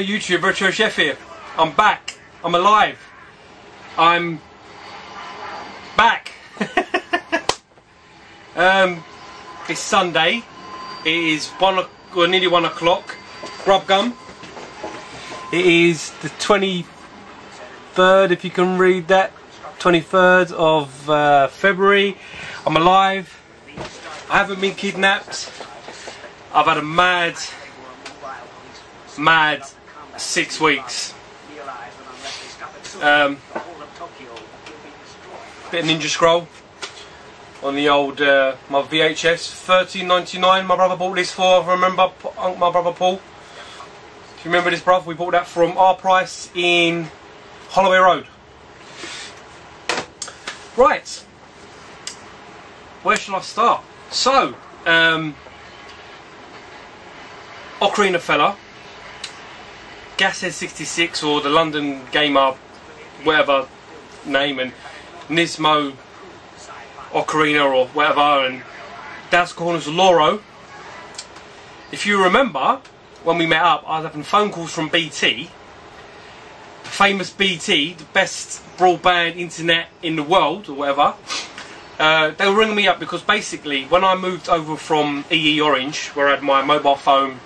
Hello YouTube, Retro Chef here. I'm back. I'm alive. I'm back. It's Sunday. It is nearly 1 o'clock. Grub gum. It is the 23rd, if you can read that. 23rd of February. I'm alive. I haven't been kidnapped. I've had a mad 6 weeks. Bit of Ninja Scroll on the old my VHS. $13.99 my brother bought this for. I remember my brother Paul. If you remember this, bruv, we bought that from our price in Holloway Road. Right, where shall I start? So, Ocarina fella, Gashead 66 or the London Gamer, whatever name, and Nismo Ocarina or whatever, and Douse Corners of Loro. If you remember, when we met up, I was having phone calls from BT, the famous BT, the best broadband internet in the world or whatever. They were ringing me up because basically when I moved over from EE Orange, where I had my mobile phone,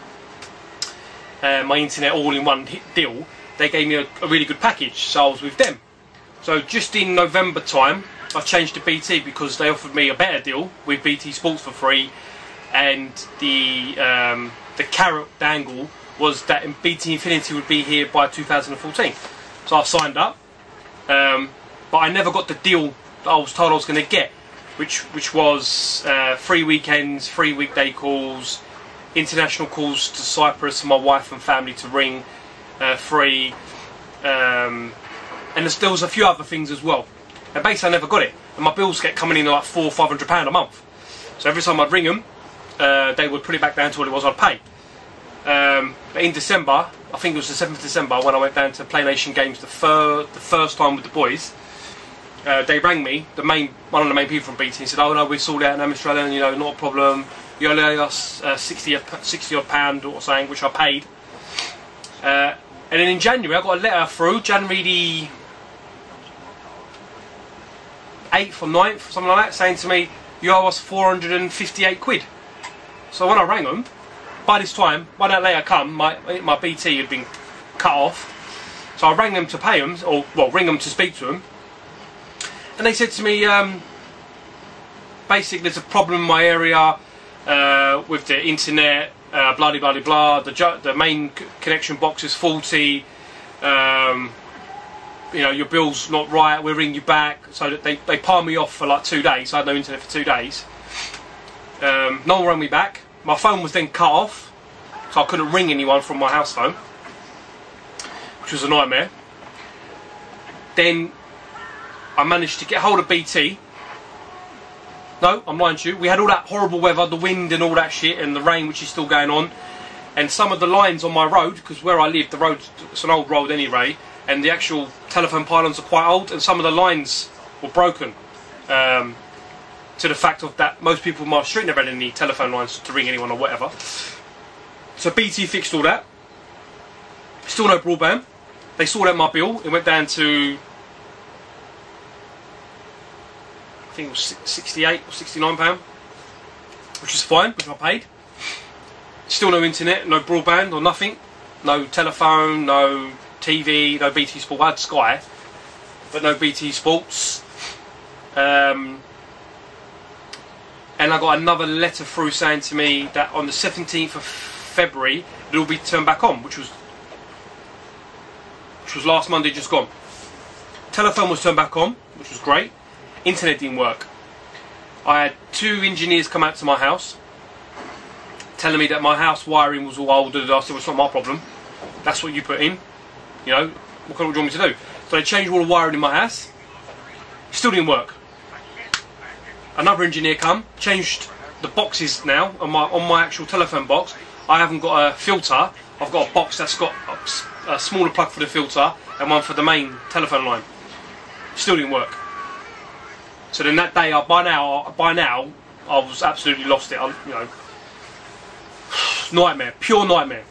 my internet all in one deal, they gave me a really good package, so I was with them. So just in November time I changed to BT because they offered me a better deal with BT Sports for free, and the carrot dangle was that BT Infinity would be here by 2014. So I signed up, but I never got the deal that I was told I was going to get, which was free weekends, free weekday calls, international calls to Cyprus for my wife and family to ring, free, and there was a few other things as well. And basically I never got it, and my bills kept coming in like £400 or £500 a month. So every time I'd ring them, they would put it back down to what it was I'd pay. But in December, I think it was the 7th of December, when I went down to Play Nation Games the first time with the boys, they rang me, one of the main people from BT, and said, "Oh no, we sorted out in Australia, you know, not a problem. You only owe us 60 odd pound or something," which I paid. And then in January I got a letter through, January the 8th or 9th, something like that, saying to me, "You owe us 458 quid. So when I rang them, by this time, by that letter come, my BT had been cut off. So I rang them to pay them, or well, ring them to speak to them. And they said to me, basically there's a problem in my area with the internet, blah blah blah blah. The main connection box is faulty. You know, your bill's not right. We'll ring you back. So that they palmed me off for like 2 days. I had no internet for 2 days. No one rang me back. My phone was then cut off, so I couldn't ring anyone from my house phone, which was a nightmare. Then I managed to get hold of BT. No, I'm lying to you. We had all that horrible weather, the wind and all that shit, and the rain, which is still going on. And some of the lines on my road, because where I live, the road's, it's an old road anyway, and the actual telephone pylons are quite old, and some of the lines were broken. To the fact of that most people in my street never had any telephone lines to ring anyone or whatever. So BT fixed all that. Still no broadband. They sorted out my bill. It went down to, I think it was 68 or 69 pound, which is fine, which I paid. Still no internet, no broadband or nothing, no telephone, no TV, no BT Sport. I had Sky, but no BT Sports. And I got another letter through saying to me that on the 17th of February it will be turned back on, which was last Monday, just gone. Telephone was turned back on, which was great. Internet didn't work. I had 2 engineers come out to my house telling me that my house wiring was all old. I said, well, it's not my problem. That's what you put in. You know, what do you want me to do? So they changed all the wiring in my house. Still didn't work. Another engineer come, changed the boxes now on my actual telephone box. I haven't got a filter. I've got a box that's got a smaller plug for the filter and one for the main telephone line. Still didn't work. So then that day, by now, I was absolutely lost it. You know, nightmare, pure nightmare.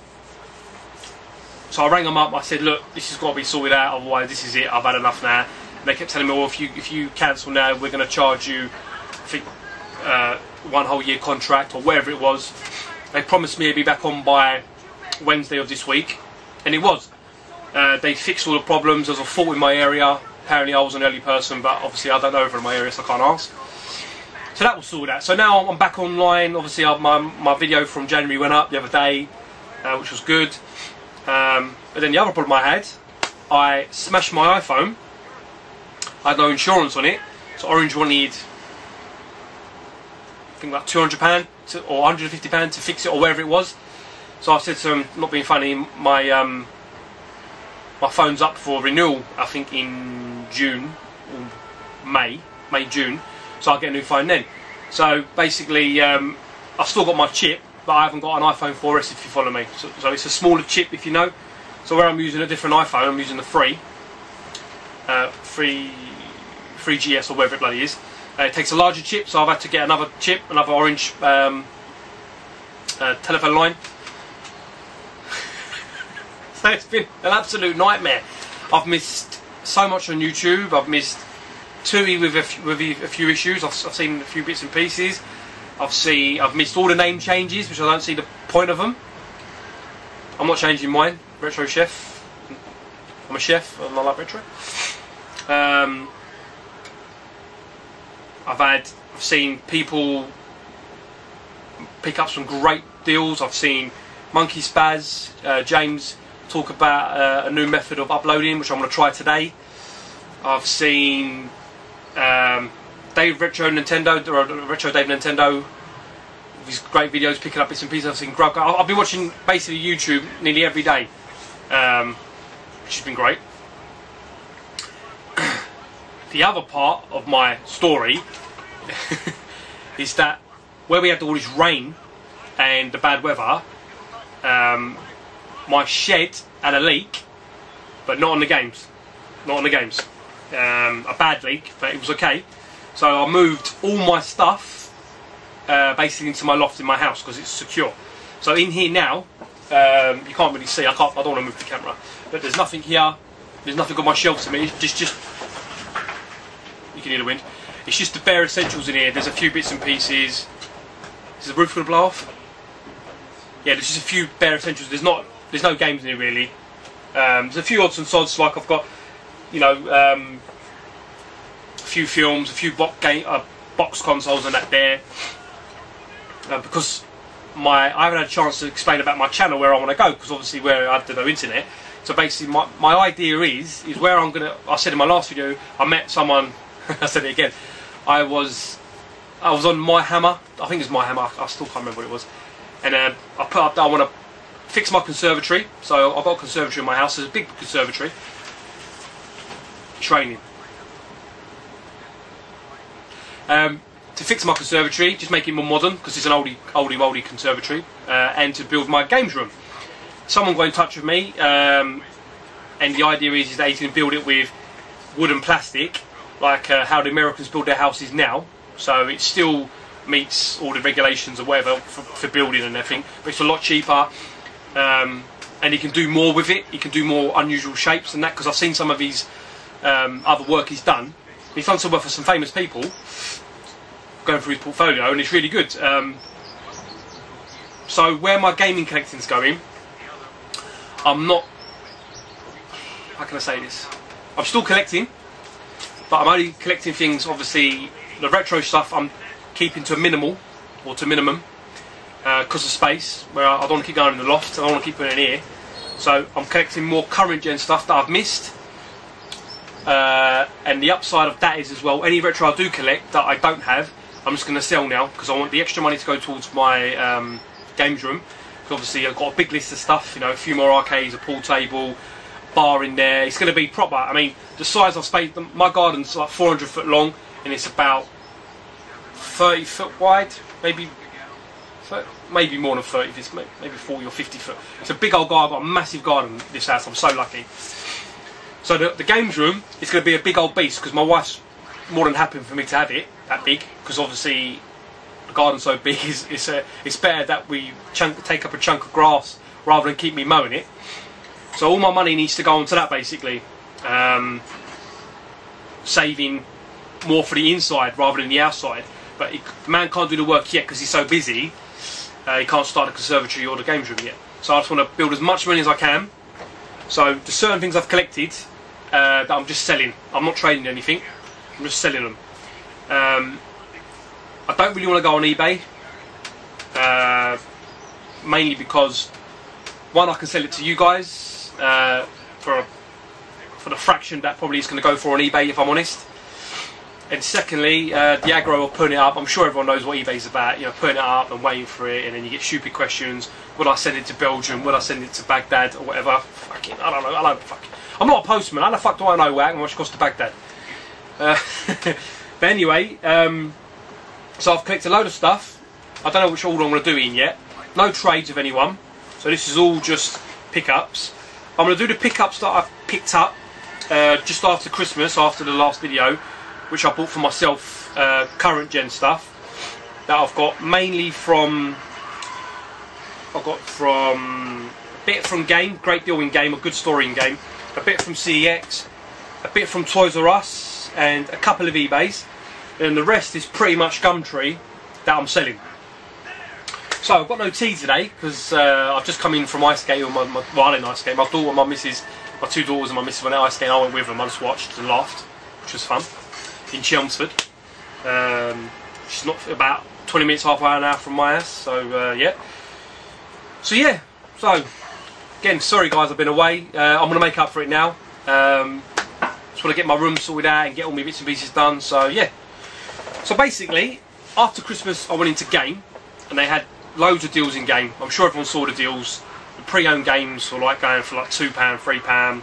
So I rang them up. I said, look, this has got to be sorted out. Otherwise, this is it. I've had enough now. And they kept telling me, well, if you cancel now, we're going to charge you, I think, 1 whole year contract or whatever it was. They promised me it'd be back on by Wednesday of this week, and it was. They fixed all the problems. There was a fault in my area. Apparently, I was an early person, but obviously I don't know over in my area, so I can't ask. So that was sorted out. So now I'm back online. Obviously, my video from January went up the other day, which was good. But then the other problem I had, I smashed my iPhone. I had no insurance on it, so Orange wanted, I think, like £200 or £150 to fix it, or wherever it was. So I said to them, not being funny, my phone's up for renewal, I think in June or May, June. So I'll get a new phone then. So basically, I've still got my chip, but I haven't got an iPhone 4S, if you follow me. So it's a smaller chip, if you know. So where I'm using a different iPhone, I'm using the 3GS or whatever it bloody is. It takes a larger chip, so I've had to get another chip, another Orange telephone line. So it's been an absolute nightmare. I've missed so much on YouTube. I've missed Tui with a few issues. I've seen a few bits and pieces. I've missed all the name changes, which I don't see the point of them. I'm not changing mine. Retro Chef. I'm a chef. I like retro. I've seen people pick up some great deals. I've seen Monkey Spaz, James, talk about a new method of uploading, which I'm going to try today. I've seen Retro Dave Nintendo, with his great videos picking up bits and pieces. I've seen Grug. I've been watching basically YouTube nearly every day, which has been great. The other part of my story is that where we had all this rain and the bad weather, my shed had a leak, but not on the games. Not on the games. A bad leak, but it was okay. So I moved all my stuff basically into my loft in my house because it's secure. So in here now, you can't really see. I don't want to move the camera, but there's nothing here. There's nothing on my shelves. I mean, it's just you can hear the wind. It's just the bare essentials in here. There's a few bits and pieces. Is the roof going to blow off? Yeah, there's just a few bare essentials. There's no games in here really. There's a few odds and sods, like I've got, you know, a few films, a few box consoles and that there. Because I haven't had a chance to explain about my channel where I want to go, because obviously where I have no internet. So basically my idea is where I'm gonna. I said in my last video, I met someone. I said it again. I was on My Hammer. I think it's My Hammer. I still can't remember what it was. And I put up that I want to fix my conservatory. So I've got a conservatory in my house. There's a big conservatory. Training. To fix my conservatory, just make it more modern, because it's an oldie conservatory, and to build my games room. Someone got in touch with me, and the idea is that he's going to build it with wood and plastic, like how the Americans build their houses now. So it still meets all the regulations or whatever for building and everything, but it's a lot cheaper, and he can do more with it. He can do more unusual shapes and that, because I've seen some of his other work he's done. He's done some work for some famous people, going through his portfolio, and it's really good. So where my gaming collecting's going, I'm not, how can I say this? I'm still collecting, but I'm only collecting things, obviously, the retro stuff I'm keeping to a minimum, because of space, where I don't want to keep going in the loft, I don't want to keep putting it in here. So I'm collecting more current gen stuff that I've missed. And the upside of that is as well, any retro I do collect that I don't have, I'm just going to sell now, because I want the extra money to go towards my games room. Because obviously I've got a big list of stuff, you know, a few more arcades, a pool table, bar in there. It's going to be proper. I mean, the size I've spaced, my garden's like 400 foot long, and it's about 30 foot wide, maybe more than 30, maybe 40 or 50 foot. It's a big old garden. I've got a massive garden, this house. I'm so lucky. So the games room is going to be a big old beast, because my wife's more than happy for me to have it that big, because obviously the garden's so big. It's better that we take up a chunk of grass rather than keep me mowing it. So all my money needs to go onto that basically. Saving more for the inside rather than the outside. But the man can't do the work yet because he's so busy. He can't start the conservatory or the games room yet. So I just want to build as much money as I can. So there's certain things I've collected that I'm just selling. I'm not trading anything. I'm just selling them. I don't really want to go on eBay. Mainly because, one, I can sell it to you guys for the fraction that probably is going to go for on eBay, if I'm honest. And secondly, the aggro of putting it up, I'm sure everyone knows what eBay's about, you know, putting it up and waiting for it, and then you get stupid questions. Would I send it to Belgium? Would I send it to Baghdad or whatever? Fucking, I don't know, I'm not a postman, how the fuck do I know how much it costs to Baghdad? But anyway, so I've collected a load of stuff. I don't know which order I'm going to do it in yet. No trades of anyone, so this is all just pickups. I'm going to do the pickups that I've picked up just after Christmas, after the last video, which I bought for myself, current gen stuff that I've got mainly from, a bit from Game, great deal in Game, a good story in Game, a bit from CEX, a bit from Toys R Us, and a couple of eBays, and the rest is pretty much Gumtree that I'm selling. So I've got no tea today because I've just come in from ice skate with well, I didn't ice skate, my daughter, my missus, my two daughters and my missus went out ice skating. I went with them, I just watched and laughed, which was fun. In Chelmsford. She's not about 20 minutes, half an hour from my house, so yeah. So again, sorry guys, I've been away. I'm going to make up for it now. Just want to get my room sorted out and get all my bits and pieces done, so yeah. So basically, after Christmas I went into Game, and they had loads of deals in Game. I'm sure everyone saw the deals. The pre-owned games were like going for like £2, £3.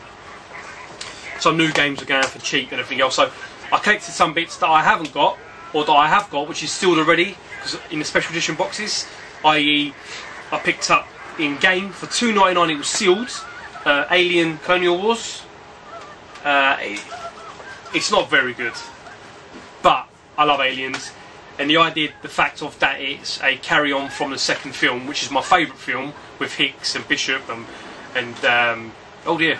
Some new games are going for cheap and everything else. So I collected some bits that I haven't got, or that I have got, which is sealed already, because in the special edition boxes, i.e. I picked up in Game for £2.99, it was sealed, Alien Colonial Wars. It's not very good, but I love Aliens, and the fact of that it's a carry-on from the second film, which is my favourite film, with Hicks and Bishop and oh dear,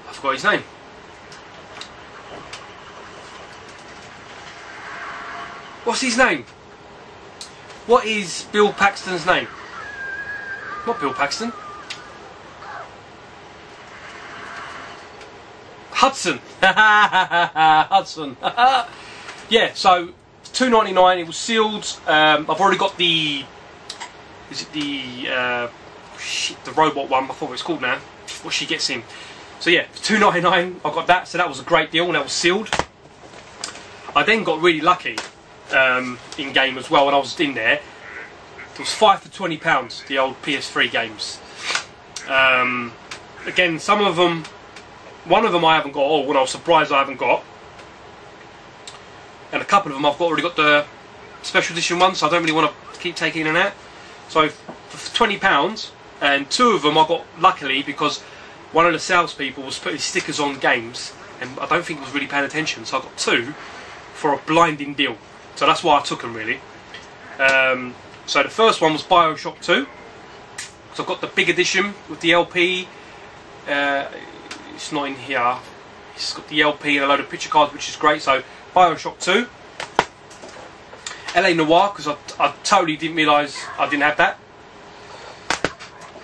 I forgot his name. What's his name? What is Bill Paxton's name? Not Bill Paxton. Hudson. Hudson. Yeah, so £2.99. It was sealed. I've already got the. Is it the shit? The robot one. I forgot what it's called now. What she gets in. So yeah, £2.99. I got that. So that was a great deal, and that was sealed. I then got really lucky. In Game as well when I was in there. It was 5 for £20, the old PS3 games. Again, some of them, one of them I haven't got all, and I was surprised I haven't got, and a couple of them I've already got the special edition one, so I don't really want to keep taking in and out. So for £20, and two of them I got luckily because one of the salespeople was putting stickers on games, and I don't think he was really paying attention, so I got two for a blinding deal. So that's why I took them really. So the first one was BioShock 2. So I've got the big edition with the LP. It's not in here. It's got the LP and a load of picture cards, which is great. So BioShock 2. LA Noire, because I totally didn't realise I didn't have that.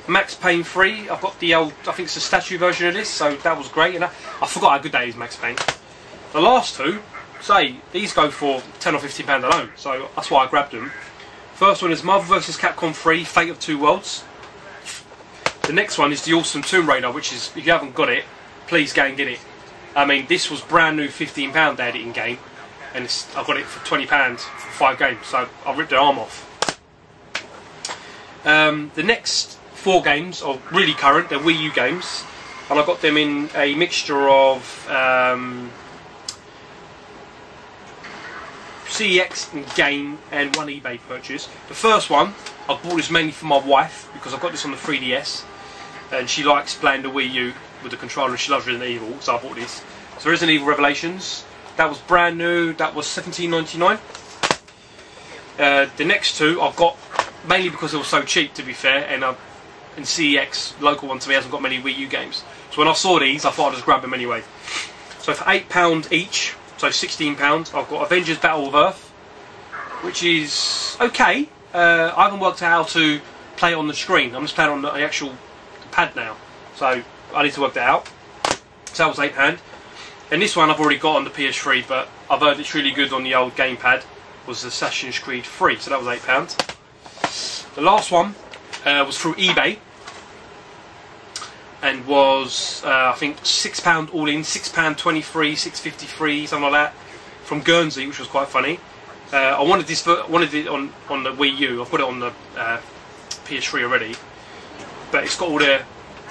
Max Payne 3. I've got the old, I think it's a statue version of this, so that was great. And I forgot how good that is, Max Payne. The last two, say, these go for £10 or £15 alone, so that's why I grabbed them. First one is Marvel vs. Capcom 3, Fate of Two Worlds. The next one is the awesome Tomb Raider, which is, if you haven't got it, please go and get it. I mean, this was brand new £15, they had it in Game, and I got it for £20 for 5 games, so I ripped their arm off. The next 4 games are really current, they're Wii U games, and I got them in a mixture of CEX and Game and one eBay purchase. The first one, I bought this mainly for my wife because I got this on the 3DS and she likes playing the Wii U with the controller and she loves Resident Evil, so I bought this. So Resident Evil Revelations, that was brand new, that was £17.99. The next two I've got mainly because they were so cheap, to be fair, and in CEX, local one to me, hasn't got many Wii U games. So when I saw these, I thought I'd just grab them anyway. So for £8 each, so £16, I've got Avengers Battle of Earth, which is okay. I haven't worked out how to play it on the screen. I'm just playing on the actual pad now, so I need to work that out. So that was £8. And this one I've already got on the PS3, but I've heard it's really good on the old gamepad. Was Assassin's Creed 3, so that was £8. The last one was through eBay, and was I think £6 all in, £6.23, £6.53, something like that, from Guernsey, which was quite funny. I wanted this, wanted it on the Wii U. I've got it on the PS3 already, but it's got all the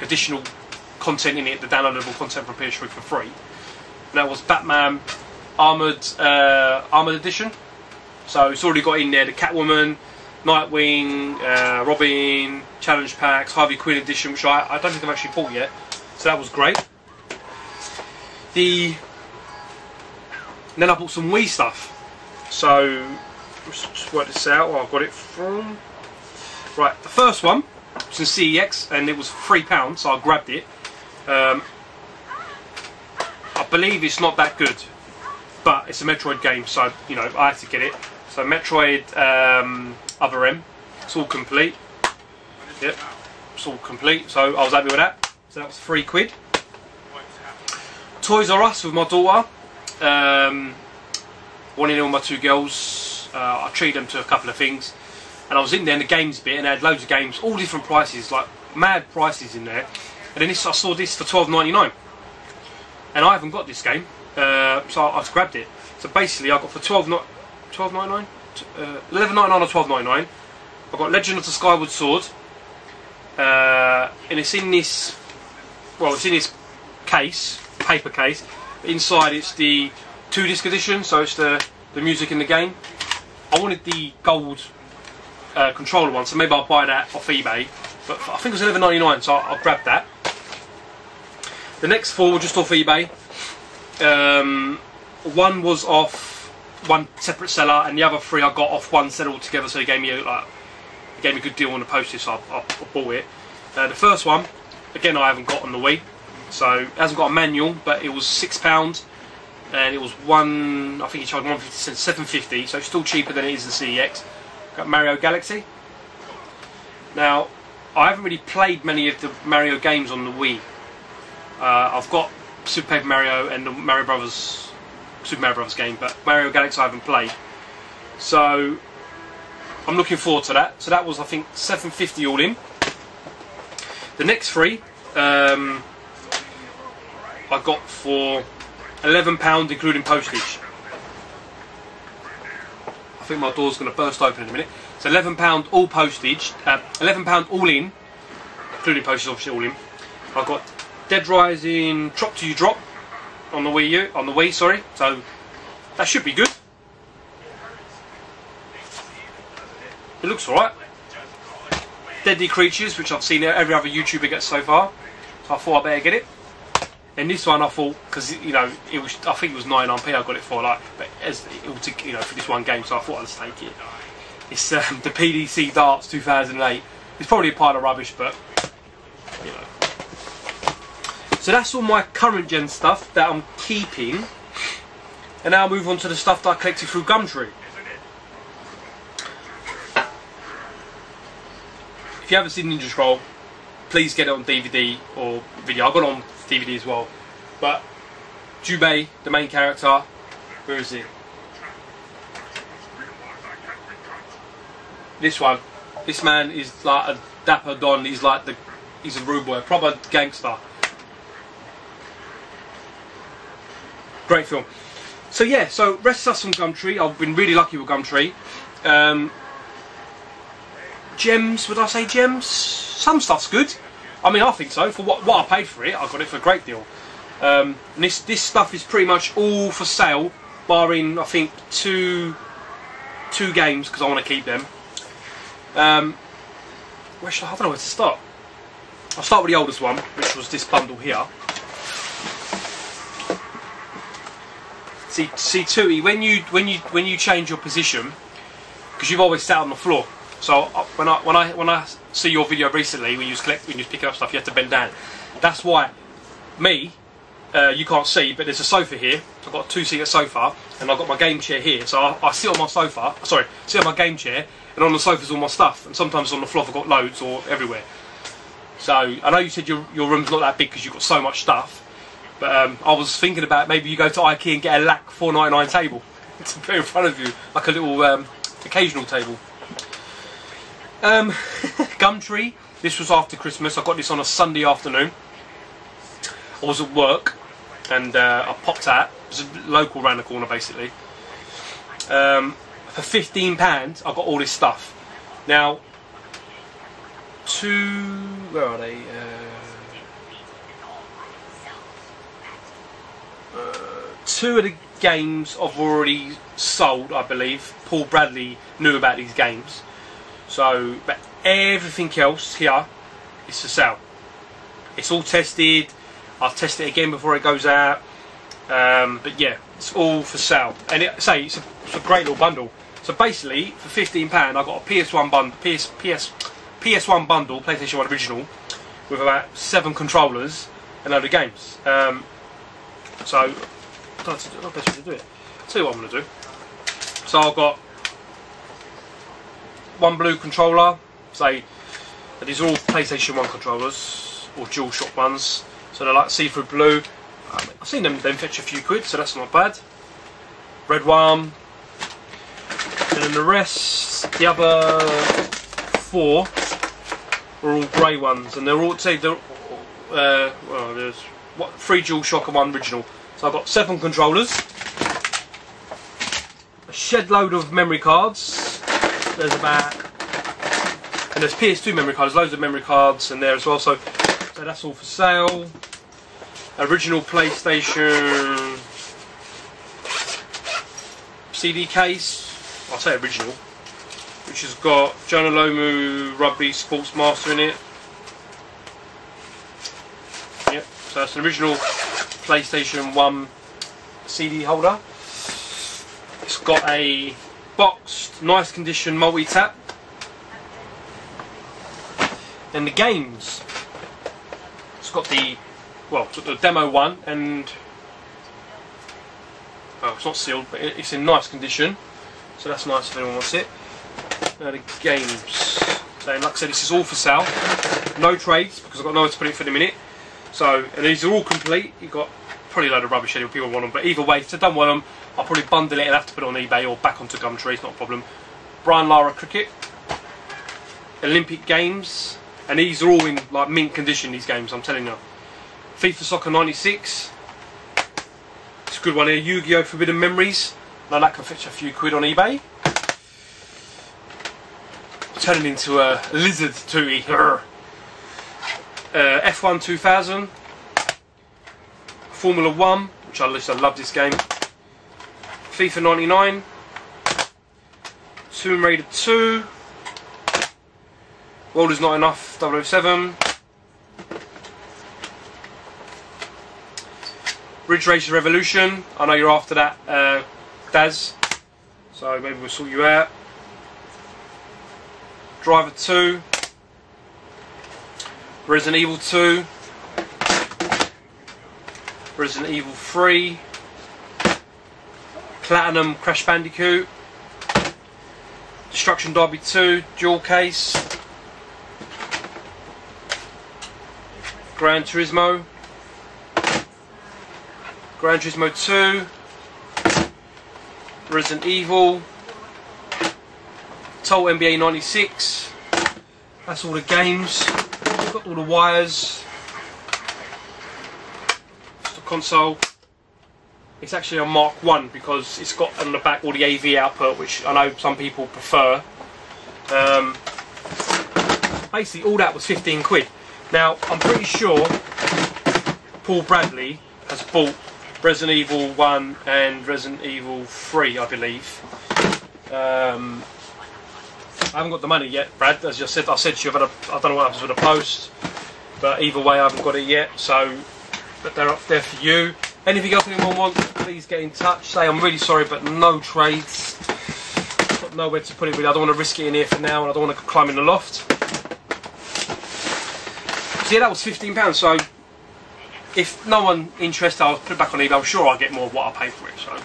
additional content in it, the downloadable content from PS3 for free. And that was Batman Armoured Edition. So it's already got in there the Catwoman, Nightwing, Robin, Challenge Packs, Harvey Quinn Edition, which I don't think I've actually bought yet. So that was great. Then I bought some Wii stuff. So let's work this out. Where I got it from. Right, the first one was in CEX, and it was £3, so I grabbed it. I believe it's not that good, but it's a Metroid game, so you know I had to get it. So Metroid Other M, it's all complete. Yep, it's all complete. So I was happy with that. So that was £3. Toys R Us with my daughter. One in all my two girls. I treated them to a couple of things, and I was in there in the games bit, and they had loads of games, all different prices, like mad prices in there. And then I saw this for £12.99, and I haven't got this game, so I just grabbed it. So basically, I got for £11.99 or £12.99. I got Legend of the Skyward Sword, and it's in this. Well, it's in this case, paper case. Inside, it's the 2-disc edition, so it's the music in the game. I wanted the gold controller one, so maybe I'll buy that off eBay. But I think it was £11.99, so I'll grab that. The next 4 were just off eBay. One was off one separate seller, and the other 3 I got off one seller altogether. So he gave me a good deal on the postage, so I bought it. The first one, again, I haven't got on the Wii, so it hasn't got a manual, but it was £6, and it was I think he charged 150 cents, £7.50, so it's still cheaper than it is in CEX. Got Mario Galaxy. Now, I haven't really played many of the Mario games on the Wii. I've got Super Paper Mario and the Super Mario Brothers game, but Mario Galaxy I haven't played. So I'm looking forward to that. So that was, I think, £7.50 all in. The next 3 I got for £11 including postage. I think my door's going to burst open in a minute. So £11 all postage, £11 all in, including postage, obviously all in. I've got Dead Rising Drop to You Drop on the Wii, sorry. So that should be good. It looks alright. Deadly Creatures, which I've seen every other YouTuber get so far, so I thought I better get it. And this one I thought, because you know, I think it was 99p I got it for, like, but as you know, for this one game, so I thought I'd just take it. It's the PDC Darts 2008. It's probably a pile of rubbish, but you know. So that's all my current gen stuff that I'm keeping, and now I'll move on to the stuff that I collected through Gumtree. If you haven't seen Ninja Scroll, please get it on DVD or video. I got it on DVD as well. But Jubei, the main character, where is he? This one. This man is like a dapper don. He's a rude boy, a proper gangster. Great film. So yeah, so rest of us from Gumtree. I've been really lucky with Gumtree. Gems, would I say gems? Some stuff's good. I mean, I think so. For what I paid for it, I got it for a great deal. And this stuff is pretty much all for sale, barring I think two games, because I want to keep them. Where should I don't know where to start. I'll start with the oldest one, which was this bundle here. See, Tootie, when you change your position, because you've always sat on the floor. So when I see your video recently when you was picking up stuff, you had to bend down. That's why me, you can't see, but there's a sofa here. I've got a 2-seater sofa, and I've got my game chair here. So I sit on my sofa, sorry, sit on my game chair, and on the sofa's all my stuff. And sometimes on the floor I've got loads or everywhere. So I know you said your room's not that big because you've got so much stuff. But I was thinking about maybe you go to IKEA and get a LAC $4.99 table to put in front of you, like a little occasional table. Gumtree. This was after Christmas. I got this on a Sunday afternoon. I was at work and I popped out. It was local round the corner basically. For £15 I got all this stuff. Now, where are they? Two of the games I've already sold, I believe. Paul Bradley knew about these games. So, but everything else here is for sale. It's all tested. I'll test it again before it goes out. But yeah, it's all for sale. And it's a great little bundle. So basically, for £15, I got a PS1 bundle, PS1 bundle, PlayStation 1 original, with about 7 controllers and a load of games. So, I don't know the best way to do it. I'll tell you what I'm going to do. So I've got one blue controller. Say, these are all PlayStation 1 controllers, or DualShock ones. So they're like see-through blue. I've seen them fetch a few quid, so that's not bad. Red one. And then the rest, the other 4 are all grey ones, and they're all, well, there's 3 DualShock and 1 original. So I've got 7 controllers, a shed load of memory cards. There's about, and there's PS2 memory cards, loads of memory cards in there as well. So that's all for sale. Original PlayStation CD case. I'll say original, which has got Jonah Lomu Rugby Sportsmaster in it. Yep, so that's an original PlayStation 1 CD holder. It's got a boxed, nice condition multi-tap. And the games. It's got the, well, it's got the demo one, and oh, it's not sealed, but it's in nice condition. So that's nice if anyone wants it. Now the games. So like I said, this is all for sale. No trades, because I've got nowhere to put it for the minute. So, and these are all complete. You've got probably a load of rubbish if people want them, but either way, if I don't want them, I'll probably bundle it and have to put it on eBay or back onto Gumtree, it's not a problem. Brian Lara Cricket, Olympic Games, and these are all in like mint condition, these games, I'm telling you. FIFA Soccer 96, it's a good one here. Yu-Gi-Oh! Forbidden Memories, now that can fetch a few quid on eBay. Turning into a lizard tootie. F1 2000, Formula 1, which I love this game, FIFA 99, Tomb Raider 2, World Is Not Enough 007, Ridge Racer Revolution. I know you're after that, Daz, so maybe we'll sort you out. Driver 2, Resident Evil 2, Resident Evil 3, Platinum Crash Bandicoot, Destruction Derby 2, dual case, Gran Turismo, Gran Turismo 2, Resident Evil, Total NBA 96. That's all the games. Got all the wires. It's the console. It's actually a Mark 1 because it's got on the back all the AV output, which I know some people prefer. Basically all that was 15 quid. Now I'm pretty sure Paul Bradley has bought Resident Evil 1 and Resident Evil 3, I believe. I haven't got the money yet, Brad. As I said to you, I don't know what happens with the post, but either way I haven't got it yet, so but they're up there for you. Anything else anyone wants, please get in touch. Say I'm really sorry, but no trades. Got nowhere to put it really. I don't want to risk it in here for now, and I don't want to climb in the loft. So yeah, that was £15. So if no one interested, I'll put it back on eBay. I'm sure I'll get more of what I paid for it. So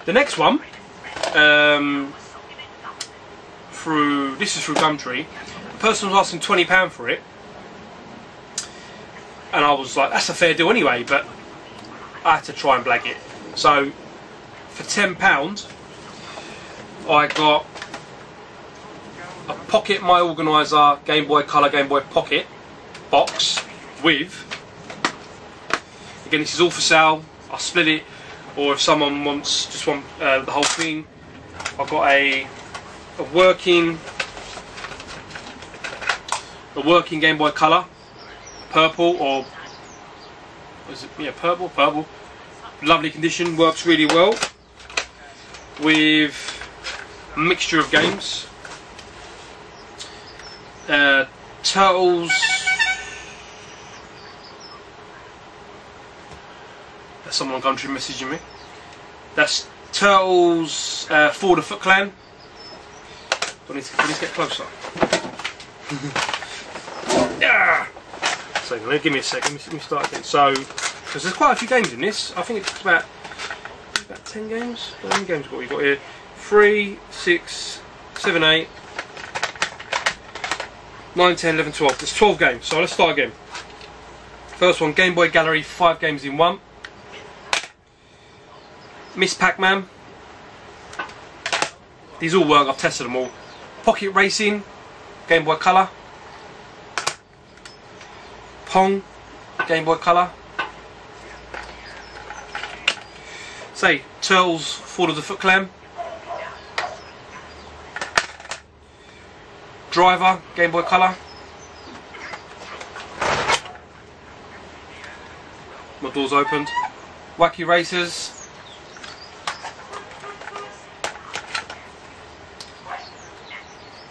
the next one, this is through Gumtree. The person was asking £20 for it, and I was like, that's a fair deal anyway. But I had to try and blag it. So for £10, I got a Pocket My Organiser Game Boy Color Game Boy Pocket box with, again, this is all for sale. I'll split it, or if someone wants just want the whole thing, I've got a working Game Boy Color, purple, or is it, yeah, purple, lovely condition, works really well with a mixture of games. Turtles, that's someone on Gumtree messaging me. That's Turtles for the Foot Clan. I need to get closer. Yeah. So give me a second. Let me start again. So, because there's quite a few games in this. I think it's about 10 games. How many games we got here? 3, 6, 7, 8, 9, 10, 11, 12. There's 12 games. So let's start again. First one, Game Boy Gallery, 5 games in 1. Miss Pac-Man. These all work. I've tested them all. Pocket Racing, Game Boy Color. Pong, Game Boy Color. Say, Turtles, Fall of the Foot Clan. Driver, Game Boy Color. My door's opened. Wacky Racers.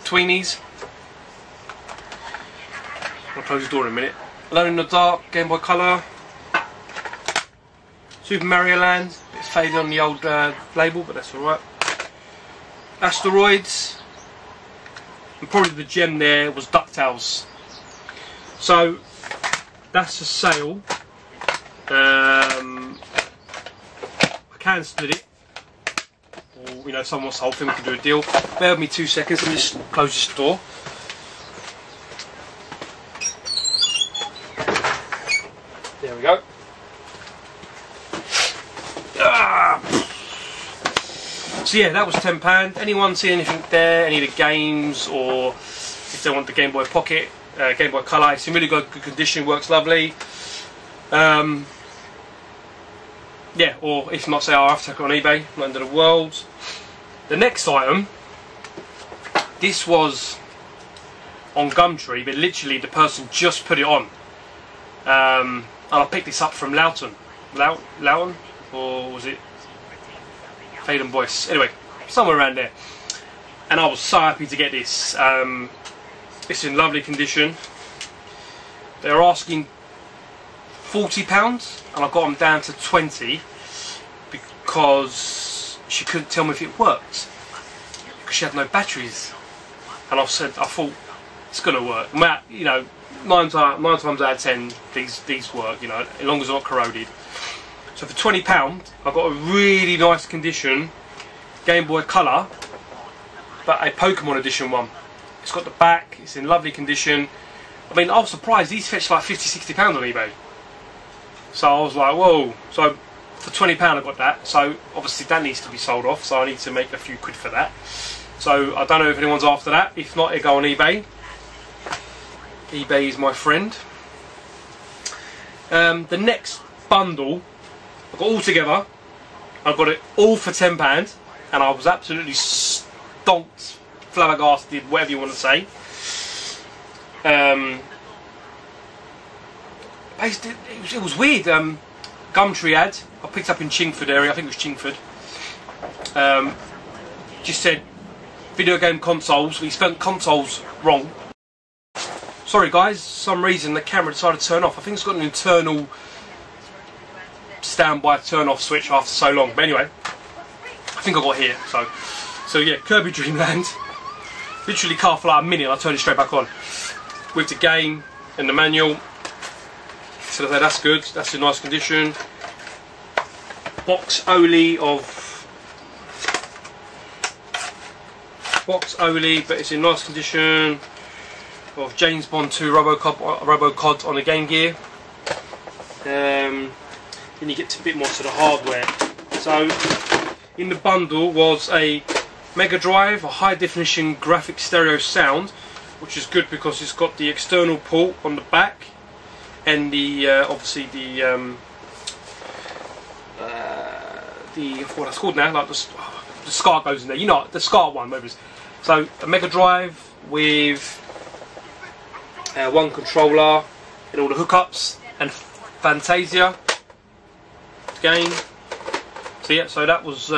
Tweenies. I'll close the door in a minute. Alone in the Dark, Game Boy Color. Super Mario Land. It's faded on the old label, but that's alright. Asteroids. And probably the gem there was DuckTales. So that's a sale. I can split it, or you know, someone wants the whole thing, we can do a deal. Bear with me 2 seconds. Let me just close this door. There we go. So yeah, that was £10. Anyone see anything there? Any of the games, or if they want the Game Boy Pocket, Game Boy Color, it's in really good condition, works lovely. Yeah, or if not, say I'll have to take it on eBay, not end of the world. The next item, this was on Gumtree, but literally the person just put it on. And I picked this up from Loughton, or was it Faden Boyce? Anyway, somewhere around there. And I was so happy to get this. It's in lovely condition. They're asking £40, and I got them down to 20 because she couldn't tell me if it worked because she had no batteries. And I thought it's gonna work. You know, nine times out of 10 these work. You know, as long as they're not corroded. So for £20, I got a really nice condition Game Boy Color, but a Pokemon edition one. It's got the back. It's in lovely condition. I mean, I was surprised. These fetched like £50–60 on eBay. So I was like, whoa. So for £20 I got that. So obviously that needs to be sold off. So I need to make a few quid for that. So I don't know if anyone's after that. If not, it'll go on eBay. eBay is my friend. The next bundle, I got all together. I got it all for £10, and I was absolutely stomped, flabbergasted, whatever you want to say. It was weird. Gumtree ad I picked up in Chingford area. I think it was Chingford. Just said video game consoles. We spent consoles wrong. Sorry guys, for some reason the camera decided to turn off. I think it's got an internal standby turn off switch after so long. But anyway, I think I got here. So yeah, Kirby Dream Land. Literally car for like a minute and I turned it straight back on. With the game, and the manual. So that's good. That's in nice condition. Box Oli, but it's in nice condition. Of James Bond 2 Robocod on the Game Gear. Then you get a bit more to the hardware. So in the bundle was a Mega Drive, a high definition graphic stereo sound, which is good because it's got the external port on the back, and the obviously the what that's called now, like the SCART goes in there. You know, the SCART one, whatever it is. So a Mega Drive with one controller and all the hookups and Fantasia game. So yeah, so that was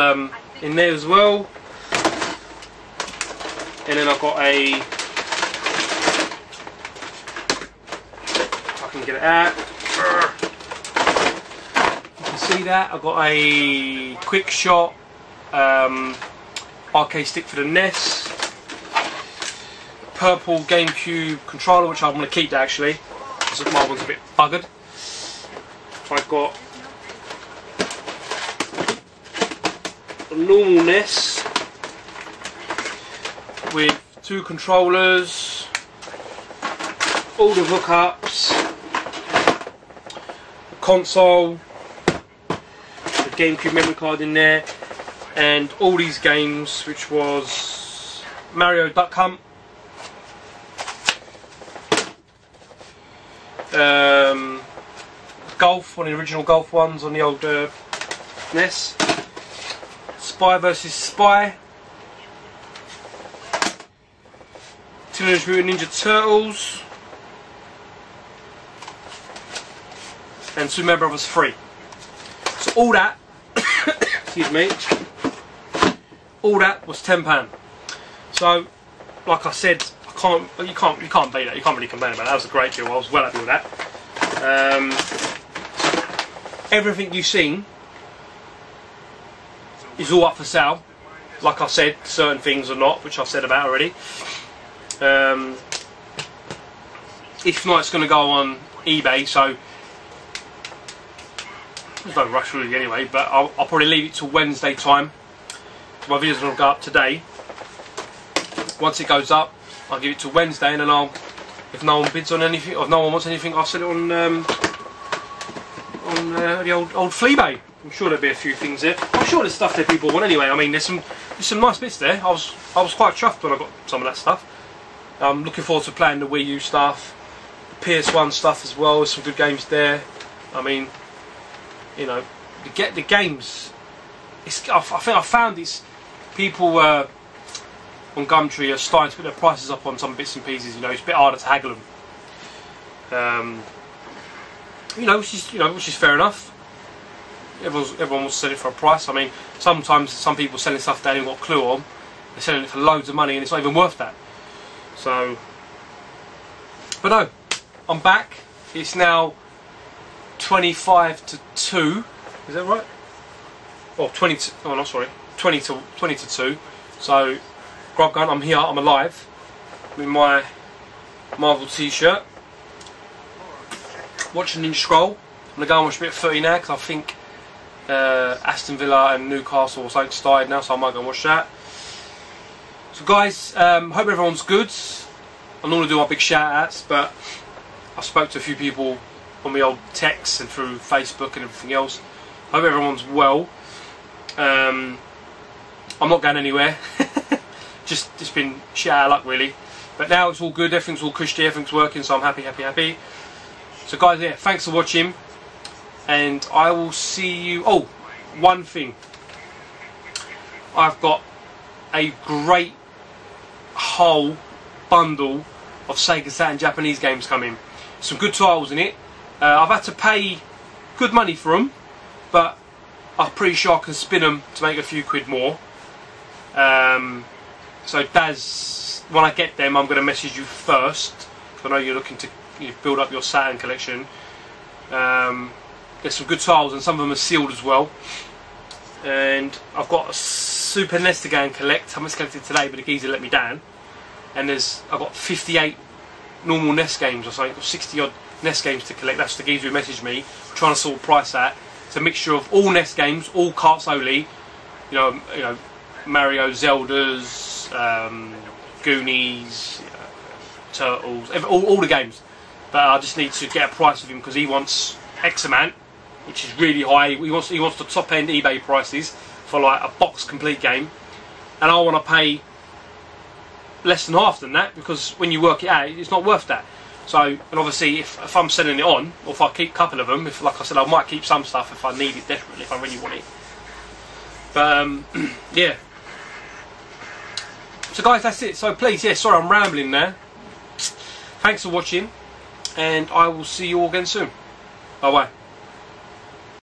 in there as well. And then I've got a, if I can get it out, you can see that I've got a quick shot arcade stick for the NES, purple GameCube controller, which I'm going to keep that actually because my one's a bit buggered. I've got a normal NES with 2 controllers, all the hookups, the console, the GameCube memory card in there, and all these games, which was Mario Duck Hunt, Golf, one of the original Golf ones on the old NES, Spy vs Spy, Teenage Mutant Ninja Turtles, and Super Mario Brothers 3. So all that, excuse me, all that was £10. So, like I said, you can't beat that. You can't really complain about that. That was a great deal. I was well happy with that. Everything you've seen is all up for sale. Like I said, certain things are not, which I've said about already. If not, it's going to go on eBay, so there's no rush really anyway, but I'll probably leave it till Wednesday time. My video's going to go up today. Once it goes up, I'll give it till Wednesday, and then if no one bids on anything, or if no one wants anything, I'll sell it on the old Fleabay. I'm sure there'll be a few things there. I'm sure there's stuff there people want anyway. I mean, there's some nice bits there. I was quite chuffed when I got some of that stuff. I'm looking forward to playing the Wii U stuff, the PS1 stuff as well. There's some good games there. I mean, you know, the games. I think I found these people on Gumtree are starting to put their prices up on some bits and pieces. You know, it's a bit harder to haggle them. You know, which is fair enough. Everyone wants to sell it for a price. I mean, sometimes some people selling stuff they haven't got a clue on. They're selling it for loads of money and it's not even worth that. So, but no, I'm back. It's now 25 to 2. Is that right? Oh, 20 to, oh no, sorry, 20 to 2. So, grub gun, I'm here, I'm alive with my Marvel t-shirt. Watching Ninja Scroll. I'm going to go and watch a bit of footy now because I think Aston Villa and Newcastle or something started now, so I might go and watch that. So guys, hope everyone's good. I'm not going to do my big shout outs, but I spoke to a few people on my old texts and through Facebook and everything else. Hope everyone's well. I'm not going anywhere. just been shit out of luck really. But now it's all good, everything's all cushy, everything's working, so I'm happy. So guys, yeah, thanks for watching. And I will see you. Oh, one thing. I've got a great whole bundle of Sega Saturn Japanese games coming. Some good titles in it. I've had to pay good money for them, but I'm pretty sure I can spin them to make a few quid more. So Daz, when I get them, I'm going to message you first, because I know you're looking to build up your Saturn collection. There's some good titles, and some of them are sealed as well. And I've got a Super NES to go and collect. I haven't collected today, but the geezer let me down. And I've got 58 normal NES games or something, or 60 odd NES games to collect. That's the geezer who messaged me, trying to sort of price that. It's a mixture of all NES games, all carts only. You know, Mario, Zeldas, Goonies, Turtles, all the games. But I just need to get a price of him because he wants X amount, which is really high. He wants the top end eBay prices for like a box complete game, and I want to pay less than half than that because when you work it out, it's not worth that. So, and obviously, if I'm selling it on, or if I keep a couple of them, if like I said, I might keep some stuff if I need it desperately, if I really want it. But yeah. So guys, that's it. So please, yeah, sorry I'm rambling now. Thanks for watching, and I will see you all again soon. Bye bye.